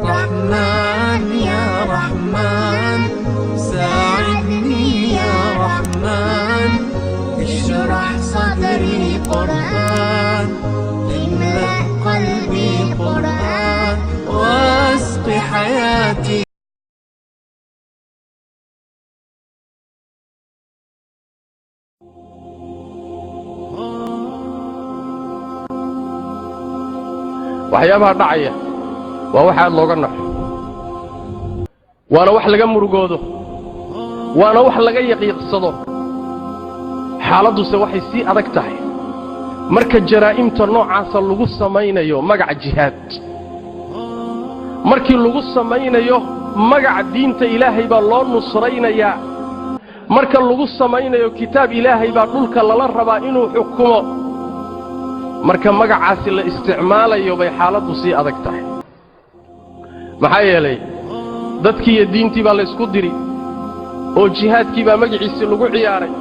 رحمن يا رحمن ساعدني يا رحمن اشرح صدري قرآن املأ قلبي قرآن واسق حياتي. waxyaabaha dhacaya waa waxa aad looga naxo waana wax laga murugoodo waana wax laga yaqiiqsado xaaladuse waxay si adag tahay marka jaraa'imta noocaas lagu samaynayo magac jihaad markii lagu samaynayo magac diinta ilaahay baa loo nusraynayaa marka lagu samaynayo kitaab ilaahay baa dhulka lala rabaa inuu xukumo marka magacaasi la isticmaalayo bay xaaladdu si adag tahay maxaa yeelay dadkii iyo diintii baa la isku diri oo jihaadkii baa magaciisa lagu ciyaaray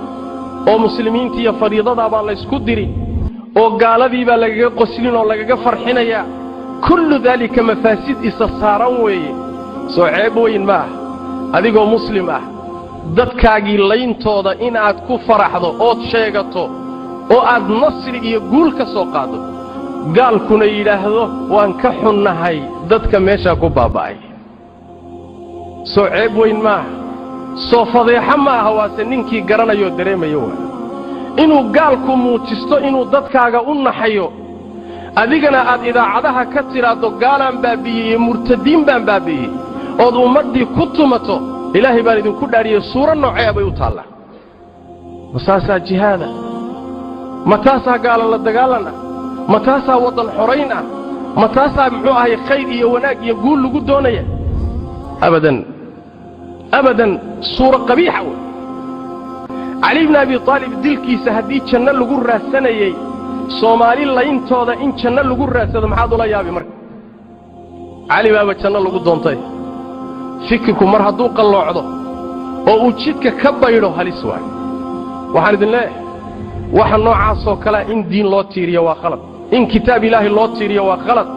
oo muslimiintii iyo fariidada baa la isku diri oo gaaladii baa lagaga qoslin oo lagaga farxinaya kullu dhalika mafaasid isa saaran weeye soo ceeb weyn ma ah adigoo muslim ah dadkaagii layntooda in aad ku faraxdo ood sheegato oo aad nasri iyo guul ka soo qaado gaalkuna yidhaahdo waan ka xunnahay dadka meesha ku baaba'ay soo ceeb weyn ma aha soo fadeexa ma aha waase ninkii garanayo dareemayo waa inuu gaalku muujisto inuu dadkaaga u naxayo adigana aad idaacadaha ka tiraado gaalaan baabi'iyey murtadiin baan baabi'iyey ood ummaddii ku tumato ilaahay baan idinku dhaariyey suuro noocee bay u taallaa masaasaa jihaada mataasaa gaalan la dagaalan ah mataasaa waddan xorayn ah mataasaa muxuu ahay khayr iyo wanaag iyo guul lagu doonaya abadan suuro qabiixa wey cali ibn abi aalib dilkiisa haddii janno lagu raadsanayey soomaali layntooda in janno lagu raadsado maxaad ula yaabi marka cali baaba janno lagu doontay fikirku mar hadduu qalloocdo oo uu jidka ka baydho halis waay waxaan idin leeyahay waxa noocaasoo kale in diin loo tiiriyo waa khalad in kitaab ilaahay loo tiiriyo waa khalad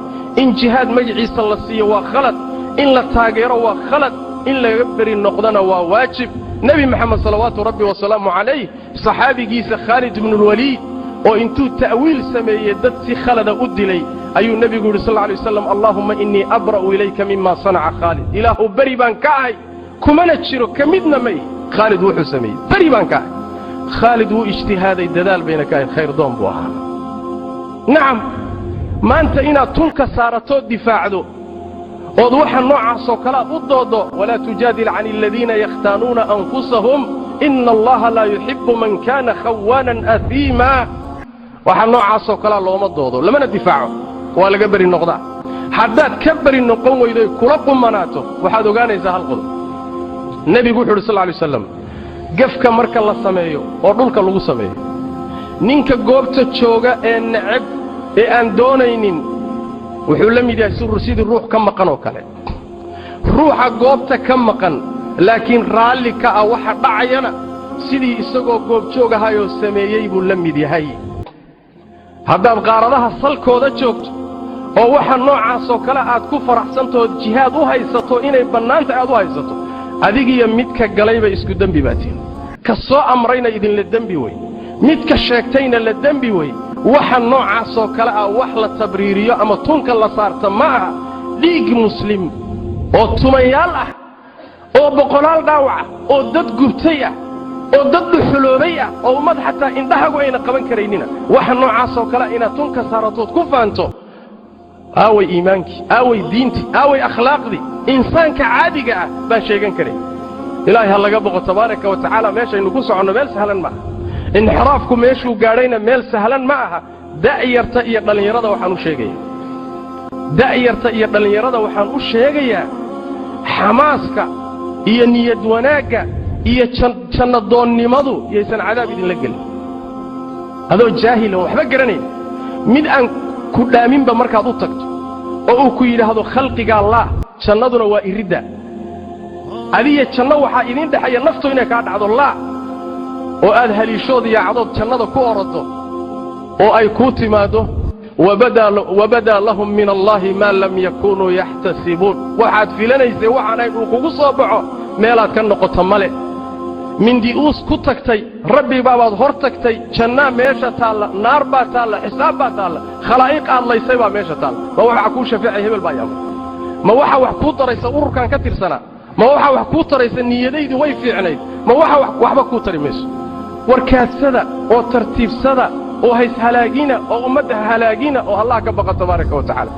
in jihaad magaciisa la siiyo waa khalad in la taageero waa khalad in laga beri noqdana waa waajib nebi maxamed salawaatu rabbi wasalaamu calayh saxaabigiisa khaalid ibnulwaliid oo intuu ta'wiil sameeyey dad si khalada u dilay ayuu nebigu yidhi sal alay wasalam allaahumma innii abra'u ilayka mima sanaca khaalid ilaahu beri baan ka ahay kumana jiro ka midna may khaalid wuxuu sameeyey beri baan ka ahay khaalid wuu ijtihaaday dadaal bayna ka ahayd khayr doon buu ahaa nacam maanta inaad tulka saaratood difaacdo ood waxa noocaasoo kalead u doodo walaa tujaadil can aladiina yakhtaanuuna anfusahum ina allaha laa yuxibbu man kaana khawaanan ahiima waxa noocaasoo kalea looma doodo lamana difaaco waa laga beri noqdaa haddaad ka beri noqon weydoy kula qumanaato waxaad ogaanaysaa hal qodob nebigu wuxu uhi sal ly wasalam gefka marka la sameeyo oo dhulka lagu sameeyo ninka goobta jooga ee necab ee aan doonaynin wuxuu la mid yahay sidii ruux ka maqan oo kale ruuxa goobta ka maqan laakiin raalli ka ah waxa dhacayana sidii isagoo goob joogahayoo sameeyey buu la mid yahay haddaad qaaradaha salkooda joogto oo waxa noocaasoo kale aad ku faraxsantood jihaad u haysato inay bannaanta aad u haysato adigiyo midka galayba isku dembi baa tihin ka soo amrayna idinla dembi wey midka sheegtayna la dembi wey waxa noocaasoo kale ah wax la tabriiriyo ama tunka la saarta ma aha dhiig muslim oo tumayaal ah oo boqolaal dhaawac oo dad gubtay ah oo dad dhuxuloobay ah oo ummad xataa indhahagu ayna qaban karaynina waxa noocaasoo kale inaad tunka saaratood ku faanto aaway iimaankii aaway diintii aaway akhlaaqdii insaanka caadiga ah baan sheegan karay ilaahay ha laga boqo tabaaraka wa tacaala meeshaynu ku soconno meel sahlan ma aha inxiraafku meeshuu gaadhayna meel sahlan ma aha da'yarta iyo dhallinyarada waxaan u sheegayaa da'yarta iyo dhallinyarada waxaan u sheegayaa xamaaska iyo niyad wanaagga iyo jannadoonnimadu yaysan cadaab idinla gelin adoo jaahila waxba garanayn mid aan ku dhaaminba markaad u tagto oo uu ku yidhaahdo khalqiga allah jannaduna waa iridda adiya janno waxaa idiin dhexeeya naftu inay kaa dhacdo laa oo aad haliishood yaacdood jannada ku orodo oo ay kuu timaaddo وبدا لهم من الله ما لم يكونوا يحتسبون waxaad filanaysa waxaanay kugu soo baxo meelaad ka noqoto male min dius ku tagtay rabbi baabaad hor tagtay janna meesha taala naar baa taala xisaab baa taala khalaa'iq aad laysay baa meesha taala ma waxa ku shafeecay hebel baa yaabo ma waxa wax ku taraysa ururkan ka tirsana ma waxa wax ku taraysa niyadaydu way fiicnayd ma waxa waxba ku tarimayso warkaadsada oo tartiibsada oo hays halaagina oo ummadda halaagina oo Allah ka baqa tabaaraka wa taala